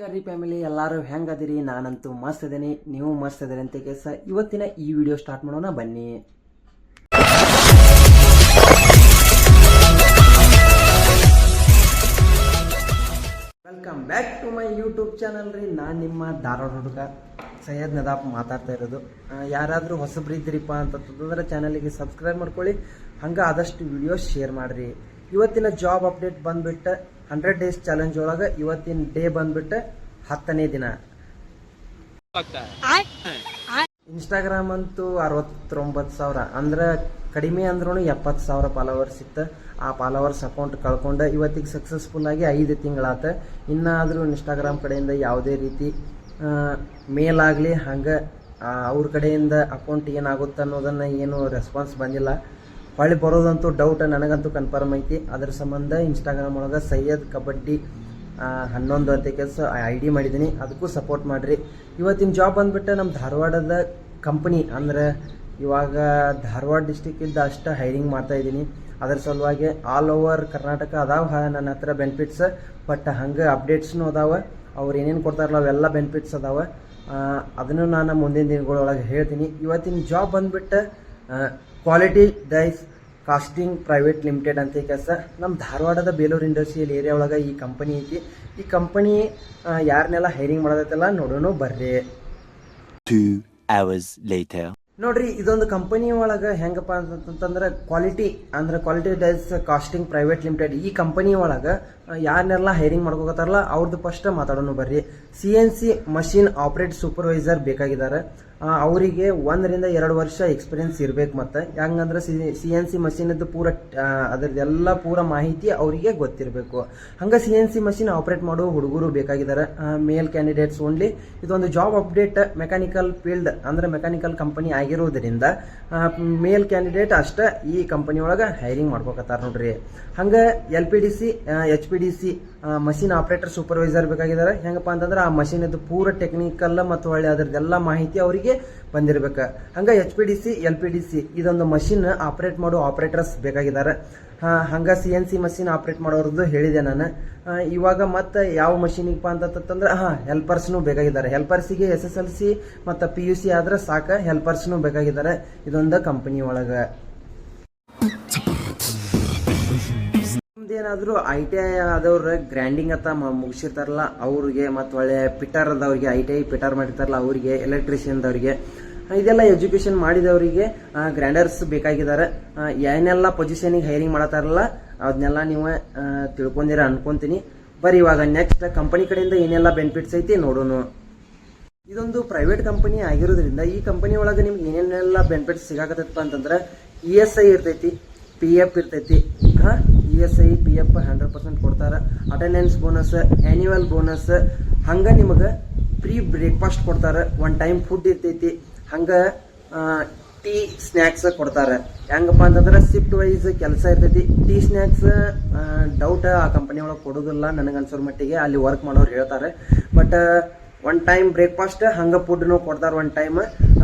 ನಮಸ್ಕಾರ ರೀ ಫ್ಯಾಮಿಲಿ, ಎಲ್ಲರೂ ಹೆಂಗದಿರಿ? ನಾನಂತೂ ಮಸ್ತ್ ಇದ್ದೀನಿ, ನೀವು ಮಸ್ತ್ ಇದ್ದೀರಿ ಅಂತ ಕೇಸ ಇವತ್ತಿನ ಈ ವಿಡಿಯೋ ಸ್ಟಾರ್ಟ್ ಮಾಡೋಣ ಬನ್ನಿ. Welcome back to my YouTube channel ರೀ. ನಾನು ನಿಮ್ಮ ಧಾರವಾಡ ಹುಡುಗ ಸೈಯದ್ ನದಾಪ್ ಮಾತಾಡ್ತಾ ಇರೋದು. ಯಾರಾದರೂ ಹೊಸಬ್ರು ಇದ್ದೀರಿಪ್ಪ ಅಂತಂದ್ರೆ ಚಾನಲಿಗೆ ಸಬ್ಸ್ಕ್ರೈಬ್ ಮಾಡ್ಕೊಳ್ಳಿ, ಹಂಗೆ ಆದಷ್ಟು ವಿಡಿಯೋ ಶೇರ್ ಮಾಡಿರಿ. ಇವತ್ತಿನ ಜಾಬ್ ಅಪ್ಡೇಟ್ ಬಂದ್ಬಿಟ್ಟು 100 ಡೇಸ್ ಚಾಲೆಂಜ್ ಒಳಗೆ ಇವತ್ತಿನ ಡೇ ಬಂದ್ಬಿಟ್ಟು 10ನೇ ದಿನ. ಇನ್ಸ್ಟಾಗ್ರಾಮ್ ಅಂತೂ 69,000 ಅಂದ್ರೆ ಕಡಿಮೆ ಅಂದ್ರೂ 70,000 ಫಾಲೋವರ್ಸ್ ಇತ್ತು. ಆ ಫಾಲೋವರ್ಸ್ ಅಕೌಂಟ್ ಕಳ್ಕೊಂಡು ಇವತ್ತಿಗೆ ಸಕ್ಸಸ್ಫುಲ್ ಆಗಿ 5 ತಿಂಗಳಾತ. ಇನ್ನಾದರೂ ಇನ್ಸ್ಟಾಗ್ರಾಮ್ ಕಡೆಯಿಂದ ಯಾವುದೇ ರೀತಿ ಮೇಲ್ ಆಗಲಿ ಹಂಗೆ ಅವ್ರ ಕಡೆಯಿಂದ ಅಕೌಂಟ್ ಏನಾಗುತ್ತೆ ಅನ್ನೋದನ್ನು ಏನು ರೆಸ್ಪಾನ್ಸ್ ಬಂದಿಲ್ಲ. ಹೊಳ್ಳಿ ಬರೋದಂತೂ ಡೌಟ್, ನನಗಂತೂ ಕನ್ಫರ್ಮ್ ಐತಿ. ಅದ್ರ ಸಂಬಂಧ ಇನ್ಸ್ಟಾಗ್ರಾಮ್ ಒಳಗೆ ಸೈಯದ್ ಕಬಡ್ಡಿ 11 ಅಂತ ಕೆಲಸ ID ಮಾಡಿದ್ದೀನಿ, ಅದಕ್ಕೂ ಸಪೋರ್ಟ್ ಮಾಡಿರಿ. ಇವತ್ತಿನ ಜಾಬ್ ಬಂದ್ಬಿಟ್ಟು ನಮ್ಮ ಧಾರವಾಡದ ಕಂಪ್ನಿ, ಅಂದ್ರೆ ಇವಾಗ ಧಾರವಾಡ ಡಿಸ್ಟಿಕ್ಕಿಂದ ಅಷ್ಟು ಹೈರಿಂಗ್ ಮಾಡ್ತಾ ಇದ್ದೀನಿ. ಅದರ ಸಲುವಾಗಿ ಆಲ್ ಓವರ್ ಕರ್ನಾಟಕ ಅದಾವ ನನ್ನ ಹತ್ರ ಬೆನಿಫಿಟ್ಸ್. ಬಟ್ ಹಂಗೆ ಅಪ್ಡೇಟ್ಸ್ನೂ ಅದಾವ, ಅವ್ರು ಏನೇನು ಕೊಡ್ತಾರಲ್ಲ ಅವೆಲ್ಲ ಬೆನಿಫಿಟ್ಸ್ ಅದಾವ. ಅದನ್ನು ನಾನು ಮುಂದಿನ ದಿನಗಳೊಳಗೆ ಹೇಳ್ತೀನಿ. ಇವತ್ತಿನ ಜಾಬ್ ಬಂದ್ಬಿಟ್ಟು quality dies casting private limited ಅಂತ ಕೆಲಸ. ನಮ್ಮ ಧಾರವಾಡದ ಬೇಲೂರು ಇಂಡಸ್ಟ್ರಿಯಲ್ ಏರಿಯಾ ಒಳಗೆ ಈ ಕಂಪನಿ ಐತಿ. ಈ ಕಂಪನಿ ಯಾರನ್ನೆಲ್ಲ ಹೈರಿಂಗ್ ಮಾಡೋದೈತಲ್ಲ ನೋಡೋಣ ಬರ್ರಿ. 2 hours later. ನೋಡ್ರಿ, ಇದೊಂದು ಕಂಪನಿ ಒಳಗೆ ಹೆಂಗಪ್ಪ ಅಂತಂತಂದ್ರೆ Quality dies casting private Limited. ಈ ಕಂಪನಿ ಒಳಗೆ ಯಾರನ್ನೆಲ್ಲ ಹೈರಿಂಗ್ ಮಾಡ್ಕೋತಾರಲ್ಲ ಅವ್ರದ್ದು ಫಸ್ಟ್ ಮಾತಾಡೋಣ ಬರ್ರಿ. CNC ಮಷಿನ್ ಆಪರೇಟ್ ಸೂಪರ್ವೈಸರ್ ಬೇಕಾಗಿದ್ದಾರೆ. ಅವರಿಗೆ 1 ರಿಂದ 2 ವರ್ಷ ಎಕ್ಸ್ಪೀರಿಯನ್ಸ್ ಇರ್ಬೇಕು. ಮತ್ತೆ ಹೆಂಗಂದ್ರೆ CNC ಮಷಿನದ್ದು ಅದರದ್ದೆಲ್ಲ ಪೂರ ಮಾಹಿತಿ ಅವರಿಗೆ ಗೊತ್ತಿರಬೇಕು. ಹಂಗೆ CNC ಮಷಿನ್ ಆಪರೇಟ್ ಮಾಡೋ ಹುಡುಗರು ಬೇಕಾಗಿದ್ದಾರೆ, ಮೇಲ್ ಕ್ಯಾಂಡಿಡೇಟ್ಸ್ ಓನ್ಲಿ. ಇದೊಂದು ಜಾಬ್ ಅಪ್ಡೇಟ್ ಮೆಕ್ಯಾನಿಕಲ್ ಫೀಲ್ಡ್ ಅಂದ್ರೆ ಮೆಕ್ಯಾನಿಕಲ್ ಕಂಪನಿ ಆಗಿರೋದ್ರಿಂದ ಮೇಲ್ ಕ್ಯಾಂಡಿಡೇಟ್ ಅಷ್ಟೇ ಈ ಕಂಪನಿ ಒಳಗೆ ಹೈರಿಂಗ್ ಮಾಡ್ಕೋಕತ್ತಾರ ನೋಡ್ರಿ. ಹಂಗೆ LPDC HPDC machine operator supervisor ಬೇಕಾಗಿದ್ದಾರೆ. ಹೆಂಗಪ್ಪ ಅಂತಂದ್ರೆ ಆ ಮಷಿನದ್ದು ಪೂರ ಟೆಕ್ನಿಕಲ್ ಮತ್ತು ಒಳ್ಳೆ ಅದರದ್ದೆಲ್ಲ ಮಾಹಿತಿ ಅವರಿಗೆ ಬಂದಿರ್ಬೇಕು. ಹಂಗೆ HPDC LPDC ಇದೊಂದು ಮಷಿನ್ ಆಪರೇಟ್ ಮಾಡೋ ಆಪರೇಟರ್ಸ್ ಬೇಕಾಗಿದ್ದಾರೆ. ಹಂಗೆ CNC ಮಷಿನ್ ಆಪರೇಟ್ ಮಾಡೋರದ್ದು ಹೇಳಿದೆ ನಾನು. ಇವಾಗ ಮತ್ತೆ ಯಾವ ಮಷೀನಿಗಪ್ಪ ಅಂತಂದ್ರೆ ಹೆಲ್ಪರ್ಸ್ನು ಬೇಕಾಗಿದ್ದಾರೆ. ಹೆಲ್ಪರ್ಸಿಗೆ SSLC ಮತ್ತು PUC ಆದ್ರೆ ಸಾಕ, ಹೆಲ್ಪರ್ಸ್ನು ಬೇಕಾಗಿದ್ದಾರೆ ಇದೊಂದು ಕಂಪನಿ ಒಳಗೆ. ಏನಾದರೂ ITI ಆದವ್ರು ಗ್ರ್ಯಾಂಡಿಂಗ್ ಅಂತ ಮುಗಿಸಿರ್ತಾರಲ್ಲ ಅವ್ರಿಗೆ, ಮತ್ತು ಒಳ್ಳೆ ಪಿಟರ್ ಅದವ್ರಿಗೆ, ITI ಪಿಟರ್ ಮಾಡಿರ್ತಾರಲ್ಲ ಅವ್ರಿಗೆ, ಎಲೆಕ್ಟ್ರಿಷಿಯನ್ದವ್ರಿಗೆ, ಇದೆಲ್ಲ ಎಜುಕೇಶನ್ ಮಾಡಿದವರಿಗೆ ಗ್ರ್ಯಾಂಡರ್ಸ್ ಬೇಕಾಗಿದ್ದಾರೆ. ಏನೆಲ್ಲ ಪೊಸಿಷನಿಗೆ ಹೈರಿಂಗ್ ಮಾಡತ್ತಾರಲ್ಲ ಅದನ್ನೆಲ್ಲ ನೀವು ತಿಳ್ಕೊಂಡಿರ ಅನ್ಕೊಂತೀನಿ. ಬರೀ ಇವಾಗ ನೆಕ್ಸ್ಟ್ ಕಂಪನಿ ಕಡೆಯಿಂದ ಏನೆಲ್ಲ ಬೆನಿಫಿಟ್ಸ್ ಐತಿ ನೋಡೋಣ. ಇದೊಂದು ಪ್ರೈವೇಟ್ ಕಂಪನಿ ಆಗಿರೋದ್ರಿಂದ ಈ ಕಂಪನಿ ಒಳಗೆ ನಿಮ್ಗೆ ಏನೇನೆಲ್ಲ ಬೆನಿಫಿಟ್ಸ್ ಸಿಗಾಕತ್ತಪ್ಪ ಅಂತಂದ್ರೆ ESI ಇರ್ತೈತಿ, PF ಇರ್ತೈತಿ. ESI PF 100% ಕೊಡ್ತಾರೆ. ಅಟೆಂಡೆನ್ಸ್ ಬೋನಸ್, ಆನ್ಯುವಲ್ ಬೋನಸ್, ಹಂಗೆ ನಿಮಗೆ ಫ್ರೀ ಬ್ರೇಕ್ಫಾಸ್ಟ್ ಕೊಡ್ತಾರೆ. 1 ಟೈಮ್ ಫುಡ್ ಇರ್ತೈತಿ. ಹಂಗೆ ಟೀ ಸ್ನ್ಯಾಕ್ಸ್ ಕೊಡ್ತಾರೆ. ಹೆಂಗಪ್ಪ ಅಂತಂದ್ರೆ ಶಿಫ್ಟ್ ವೈಸ್ ಕೆಲಸ ಇರ್ತೈತಿ. ಟೀ ಸ್ನ್ಯಾಕ್ಸ್ ಡೌಟ್ ಆ ಕಂಪನಿ ಒಳಗೆ ಕೊಡೋದಿಲ್ಲ ನನಗನ್ಸೋರ್ ಮಟ್ಟಿಗೆ, ಅಲ್ಲಿ ವರ್ಕ್ ಮಾಡೋರು ಹೇಳ್ತಾರೆ. ಬಟ್ 1 ಟೈಮ್ ಬ್ರೇಕ್ಫಾಸ್ಟ್ ಹಂಗೆ ಫುಡ್ನು ಕೊಡ್ತಾರೆ 1 ಟೈಮ್.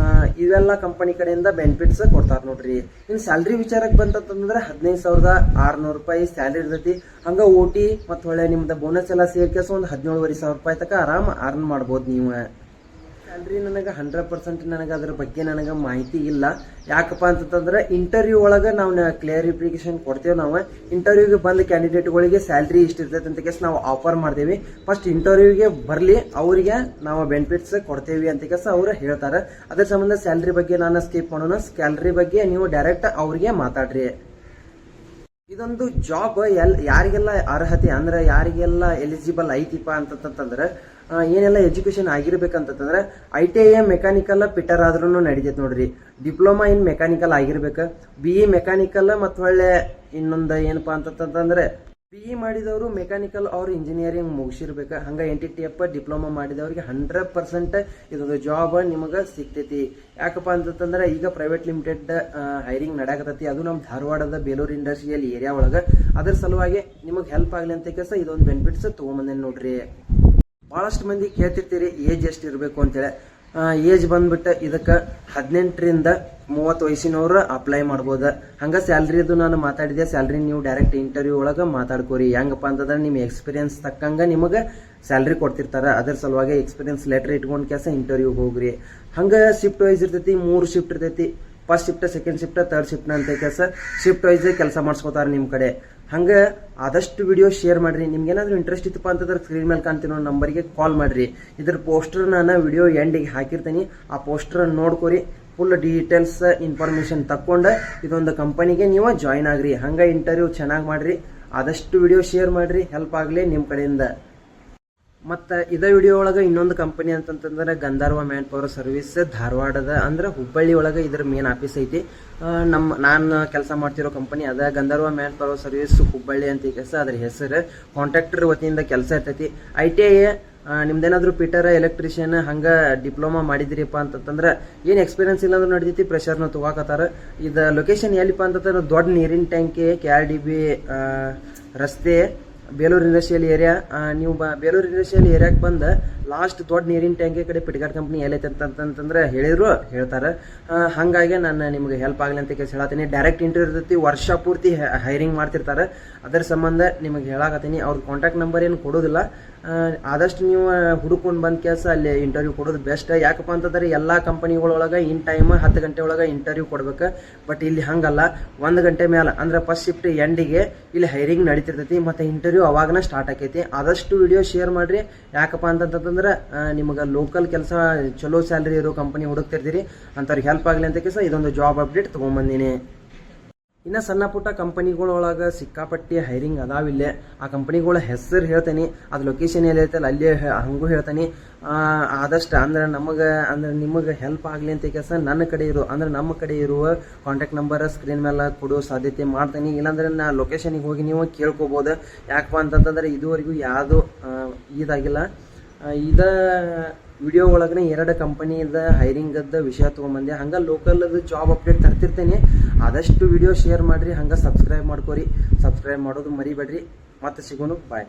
ಇವೆಲ್ಲ ಕಂಪನಿ ಕಡೆಯಿಂದ ಬೆನಿಫಿಟ್ಸ್ ಕೊಡ್ತಾರೆ ನೋಡ್ರಿ. ಇನ್ನು ಸ್ಯಾಲ್ರಿ ವಿಚಾರಕ್ಕೆ ಬಂತಂದ್ರೆ 15,600 ರೂಪಾಯಿ ಸ್ಯಾಲ್ರಿ ಇರ್ತೈತಿ. ಹಂಗೆ OT ಮತ್ತು ಒಳ್ಳೆ ನಿಮ್ದು ಬೋನಸ್ ಎಲ್ಲ ಸೇರ್ಕೆಸ ಒಂದು 17,500 ರೂಪಾಯಿ ತನಕ ಆರಾಮ್ ಅರ್ನ್ ಮಾಡ್ಬೋದು ನೀವು. ಸ್ಯಾಲ್ರಿ ನನಗೆ 100% ನನಗೆ ಅದ್ರ ಬಗ್ಗೆ ನನಗೆ ಮಾಹಿತಿ ಇಲ್ಲ. ಯಾಕಪ್ಪ ಅಂತಂದ್ರೆ ಇಂಟರ್ವ್ಯೂ ಒಳಗೆ ನಾವು ಕ್ಲಿಯರಿಫಿಕೇಶನ್ ಕೊಡ್ತೇವೆ. ನಾವು ಇಂಟರ್ವ್ಯೂಗೆ ಬಂದ ಕ್ಯಾಂಡಿಡೇಟ್ಗಳಿಗೆ ಸ್ಯಾಲ್ರಿ ಇಷ್ಟ ಇರ್ತೈತೆ ಅಂತ ಕೇಸ್ ನಾವು ಆಫರ್ ಮಾಡ್ತೇವೆ. ಫಸ್ಟ್ ಇಂಟರ್ವ್ಯೂಗೆ ಬರಲಿ, ಅವರಿಗೆ ನಾವು ಬೆನಿಫಿಟ್ಸ್ ಕೊಡ್ತೇವೆ ಅಂತ ಕೇಸ ಅವ್ರು ಹೇಳ್ತಾರೆ. ಅದ್ರ ಸಂಬಂಧ ಸ್ಯಾಲ್ರಿ ಬಗ್ಗೆ ನಾನು ಸ್ಕಿಪ್ ಮಾಡೋಣ. ಸ್ಯಾಲ್ರಿ ಬಗ್ಗೆ ನೀವು ಡೈರೆಕ್ಟ್ ಅವ್ರಿಗೆ ಮಾತಾಡ್ರಿ. ಇದೊಂದು ಜಾಬ್ ಯಾರಿಗೆಲ್ಲ ಅರ್ಹತೆ ಅಂದ್ರೆ ಯಾರಿಗೆಲ್ಲ ಎಲಿಜಿಬಲ್ ಐತಿಪ್ಪ ಅಂತಂತಂದ್ರೆ ಏನೆಲ್ಲ ಎಜುಕೇಶನ್ ಆಗಿರ್ಬೇಕಂತಂದ್ರೆ ITI ಮೆಕ್ಯಾನಿಕಲ್ ಪಿಟರ್ ಆದ್ರೂ ನಡೀತೈತೆ ನೋಡ್ರಿ. ಡಿಪ್ಲೊಮಾ ಇನ್ ಮೆಕ್ಯಾನಿಕಲ್ ಆಗಿರ್ಬೇಕು. BE ಮೆಕ್ಯಾನಿಕಲ್ ಮತ್ತು ಒಳ್ಳೆ ಇನ್ನೊಂದು ಏನಪ್ಪಾ ಅಂತಂತಂದ್ರೆ BE ಮಾಡಿದವರು ಮೆಕ್ಯಾನಿಕಲ್ ಅವ್ರು ಇಂಜಿನಿಯರಿಂಗ್ ಮುಗಿಸಿರ್ಬೇಕು. ಹಂಗೆ NTTF ಡಿಪ್ಲೊಮಾ ಮಾಡಿದವ್ರಿಗೆ 100% ಇದೊಂದು ಜಾಬ್ ನಿಮಗೆ ಸಿಗ್ತೈತಿ. ಯಾಕಪ್ಪ ಅಂತಂದ್ರೆ ಈಗ ಪ್ರೈವೇಟ್ ಲಿಮಿಟೆಡ್ ಹೈರಿಂಗ್ ನಡೆಯಕತ್ತೈತಿ, ಅದು ನಮ್ಮ ಧಾರವಾಡದ ಬೇಲೂರು ಇಂಡಸ್ಟ್ರಿಯಲ್ ಏರಿಯಾ ಒಳಗೆ. ಅದ್ರ ಸಲುವಾಗಿ ನಿಮಗೆ ಹೆಲ್ಪ್ ಆಗಲಿ ಅಂತ ಕೆಲಸ ಇದೊಂದು ಬೆನಿಫಿಟ್ಸ್ ತೊಗೊಂಬಂದೇನೆ ನೋಡ್ರಿ. ಭಾಳಷ್ಟು ಮಂದಿ ಕೇಳ್ತಿರ್ತೀರಿ ಏಜ್ ಎಷ್ಟು ಇರಬೇಕು ಅಂತೇಳಿ. ಏಜ್ ಬಂದ್ಬಿಟ್ಟು ಇದಕ್ಕೆ 18ರಿಂದ 30 ವಯಸ್ಸಿನವ್ರು ಅಪ್ಲೈ ಮಾಡ್ಬೋದು. ಹಂಗೆ ಸ್ಯಾಲ್ರಿದು ನಾನು ಮಾತಾಡಿದೆ. ಸ್ಯಾಲ್ರಿ ನೀವು ಡೈರೆಕ್ಟ್ ಇಂಟರ್ವ್ಯೂ ಒಳಗೆ ಮಾತಾಡ್ಕೋರಿ. ಹೆಂಗಪ್ಪ ಅಂತಂದ್ರೆ ನಿಮ್ಮ ಎಕ್ಸ್ಪೀರಿಯನ್ಸ್ ತಕ್ಕಂಗೆ ನಿಮಗೆ ಸ್ಯಾಲ್ರಿ ಕೊಡ್ತಿರ್ತಾರೆ. ಅದ್ರ ಸಲುವಾಗಿ ಎಕ್ಸ್ಪೀರಿಯನ್ಸ್ ಲೆಟರ್ ಇಟ್ಕೊಂಡು ಕೆಲಸ ಇಂಟರ್ವ್ಯೂ ಹೋಗ್ರಿ. ಹಂಗೆ ಶಿಫ್ಟ್ ವೈಸ್ ಇರ್ತೈತಿ, 3 ಶಿಫ್ಟ್ ಇರ್ತೈತಿ. First shift, second shift, third shift ಅಂತ ಕೆಲಸ ಶಿಫ್ಟ್ ವೈಸ್ ಕೆಲಸ ಮಾಡಿಸ್ಕೋತಾರೆ ನಿಮ್ಮ ಕಡೆ. ಹಂಗೆ ಆದಷ್ಟು ವಿಡಿಯೋ ಶೇರ್ ಮಾಡ್ರಿ. ನಿಮ್ಗೆ ಏನಾದರೂ ಇಂಟ್ರೆಸ್ಟ್ ಇತ್ತಪ್ಪ ಅಂತಂದ್ರೆ ಸ್ಕ್ರೀನ್ ಮೇಲೆ ಕಾಣ್ತಿರೋ ನಂಬರ್ಗೆ ಕಾಲ್ ಮಾಡ್ರಿ. ಇದ್ರ ಪೋಸ್ಟರ್ ನಾನು ವಿಡಿಯೋ ಎಂಡಿಗೆ ಹಾಕಿರ್ತೀನಿ. ಆ ಪೋಸ್ಟರ್ ನೋಡ್ಕೊರಿ. ಫುಲ್ ಡೀಟೇಲ್ಸ್ ಇನ್ಫಾರ್ಮೇಶನ್ ತಕ್ಕೊಂಡು ಇದೊಂದು ಕಂಪನಿಗೆ ನೀವು ಜಾಯ್ನ್ ಆಗ್ರಿ. ಹಂಗೆ ಇಂಟರ್ವ್ಯೂ ಚೆನ್ನಾಗಿ ಮಾಡ್ರಿ. ಆದಷ್ಟು ವಿಡಿಯೋ ಶೇರ್ ಮಾಡ್ರಿ, ಹೆಲ್ಪ್ ಆಗಲಿ ನಿಮ್ಮ ಕಡೆಯಿಂದ. ಮತ್ತು ಇದೇ ವಿಡಿಯೋ ಒಳಗೆ ಇನ್ನೊಂದು ಕಂಪನಿ ಅಂತಂತಂದ್ರೆ ಗಂಧರ್ವ ಮ್ಯಾನ್ ಪವರ್ ಸರ್ವಿಸ್ ಧಾರವಾಡದ, ಅಂದ್ರೆ ಹುಬ್ಬಳ್ಳಿ ಒಳಗೆ ಇದ್ರ ಮೇನ್ ಆಫೀಸ್ ಐತಿ. ನಾನು ಕೆಲಸ ಮಾಡ್ತಿರೋ ಕಂಪನಿ ಅದ ಗಂಧರ್ವ ಮ್ಯಾನ್ ಪವರ್ ಸರ್ವಿಸ್ ಹುಬ್ಬಳ್ಳಿ ಅಂತ ಕೆಲಸ. ಅದ್ರ ಹೆಸರು ಕಾಂಟ್ರಾಕ್ಟರ್ ವತಿಯಿಂದ ಕೆಲಸ ಇರ್ತೈತಿ. ITI ನಿಮ್ದೇನಾದ್ರೂ ಫಿಟರ್, ಎಲೆಕ್ಟ್ರಿಷಿಯನ್ ಹಂಗೆ ಡಿಪ್ಲೊಮಾ ಮಾಡಿದ್ರಿಪ್ಪ ಅಂತಂದ್ರೆ ಏನು ಎಕ್ಸ್ಪೀರಿಯನ್ಸ್ ಇಲ್ಲ ಅಂದ್ರೆ ನಡೀತಿ, ಪ್ರೆಷರ್ನ ತಗೋಕತ್ತಾರ. ಇದು ಲೊಕೇಶನ್ ಎಲ್ಲಿಪ್ಪ ಅಂತಂದ್ರೆ ದೊಡ್ಡ ನೀರಿನ ಟ್ಯಾಂಕಿ KRDB ರಸ್ತೆ, ಬೇಲೂರು ಇಂಡಸ್ಟ್ರಿಯಲ್ ಏರಿಯಾ. ನೀವು ಬೇಲೂರು ಇಂಡಸ್ಟ್ರಿಯಲ್ ಏರಿಯಾಕ್ಕೆ ಬಂದು ಲಾಸ್ಟ್ ದೊಡ್ಡ ನೀರಿನ ಟ್ಯಾಂಕಿ ಕಡೆ ಪಿಟ್ಗಾಡ್ ಕಂಪ್ನಿ ಎಲ್ಲೈತೆ ಅಂತಂತಂದ್ರೆ ಹೇಳ್ತಾರೆ. ಹಾಗಾಗಿ ನಾನು ನಿಮ್ಗೆ ಹೆಲ್ಪ್ ಆಗಲಿ ಅಂತ ಕೇಳಿ ಹೇಳತ್ತೀನಿ. ಡೈರೆಕ್ಟ್ ಇಂಟರ್ವ್ಯೂ ಇರ್ತೈತಿ, ವರ್ಷ ಪೂರ್ತಿ ಹೈರಿಂಗ್ ಮಾಡ್ತಿರ್ತಾರೆ. ಅದರ ಸಂಬಂಧ ನಿಮಗೆ ಹೇಳಾಕತ್ತೀನಿ. ಅವ್ರ ಕಾಂಟ್ಯಾಕ್ಟ್ ನಂಬರ್ ಏನು ಕೊಡೋದಿಲ್ಲ. ಆದಷ್ಟು ನೀವು ಹುಡುಕೊಂಡು ಬಂದ ಕೆಲಸ ಅಲ್ಲಿ ಇಂಟರ್ವ್ಯೂ ಕೊಡೋದು ಬೆಸ್ಟ್. ಯಾಕಪ್ಪ ಅಂತಂದ್ರೆ ಎಲ್ಲ ಕಂಪನಿಗಳೊಳಗೆ ಇನ್ ಟೈಮ್ 10 ಗಂಟೆ ಒಳಗೆ ಇಂಟರ್ವ್ಯೂ ಕೊಡ್ಬೇಕು. ಬಟ್ ಇಲ್ಲಿ ಹಂಗಲ್ಲ, 1 ಗಂಟೆ ಮೇಲೆ ಅಂದ್ರೆ ಫಸ್ಟ್ ಶಿಫ್ಟ್ ಎಂಡಿಗೆ ಇಲ್ಲಿ ಹೈರಿಂಗ್ ನಡೀತಿರ್ತೈತಿ. ಮತ್ತು ಇಂಟರ್ವ್ಯೂ ಅವಾಗನ ಸ್ಟಾರ್ಟ್ ಆಕೈತಿ. ಆದಷ್ಟು ವಿಡಿಯೋ ಶೇರ್ ಮಾಡ್ರಿ. ಯಾಕಪ್ಪ ಅಂತಂತಂದ್ರೆ ನಿಮಗೆ ಲೋಕಲ್ ಕೆಲಸ ಚಲೋ ಸ್ಯಾಲ್ರಿ ಇರೋ ಕಂಪನಿ ಹುಡುಕ್ತಿರ್ತೀರಿ, ಅಂಥವ್ರಿಗೆ ಹೆಲ್ಪ್ ಆಗಲಿ ಅಂತ ಕೆಲಸ ಇದೊಂದು ಜಾಬ್ ಅಪ್ಡೇಟ್ ತೊಗೊಂಬಂದಿನಿ. ಇನ್ನು ಸಣ್ಣ ಪುಟ್ಟ ಕಂಪನಿಗಳೊಳಗೆ ಸಿಕ್ಕಾಪಟ್ಟಿ ಹೈರಿಂಗ್ ಅದಾವಿಲ್ಲೇ. ಆ ಕಂಪನಿಗಳ ಹೆಸರು ಹೇಳ್ತೇನೆ, ಅದು ಲೊಕೇಶನ್ ಎಲ್ಲೈತಲ್ಲ ಅಲ್ಲಿ ಹಂಗೂ ಹೇಳ್ತೇನೆ. ಆದಷ್ಟು ಅಂದ್ರೆ ನಿಮಗೆ ಹೆಲ್ಪ್ ಆಗಲಿ ಅಂತ ಕೆಲಸ ನಮ್ಮ ಕಡೆ ಇರುವ ಕಾಂಟ್ಯಾಕ್ಟ್ ನಂಬರ್ ಸ್ಕ್ರೀನ್ ಮೇಲೆ ಕೊಡೋ ಸಾಧ್ಯತೆ ಮಾಡ್ತೇನೆ. ಇಲ್ಲಾಂದ್ರೆ ನಾ ಲೊಕೇಶನಿಗೆ ಹೋಗಿ ನೀವು ಕೇಳ್ಕೊಬೋದು. ಯಾಕಪ್ಪ ಅಂತಂತಂದ್ರೆ ಇದುವರೆಗೂ ಯಾವುದೂ ಇದಾಗಿಲ್ಲ. ವಿಡಿಯೋ ಒಳಗನೆ 2 ಕಂಪನಿದ ಹೈರಿಂಗದ ವಿಷಯ ತೊಗೊಂಬಂದೆ. ಹಂಗೆ ಲೋಕಲ್ದು ಜಾಬ್ ಅಪ್ಡೇಟ್ ತರ್ತಿರ್ತೇನೆ. ಆದಷ್ಟು ವಿಡಿಯೋ ಶೇರ್ ಮಾಡಿರಿ. ಹಂಗೆ ಸಬ್ಸ್ಕ್ರೈಬ್ ಮಾಡ್ಕೋರಿ. ಸಬ್ಸ್ಕ್ರೈಬ್ ಮಾಡೋದು ಮರಿಬೇಡ್ರಿ. ಮತ್ತೆ ಸಿಗೋನು. ಬಾಯ್.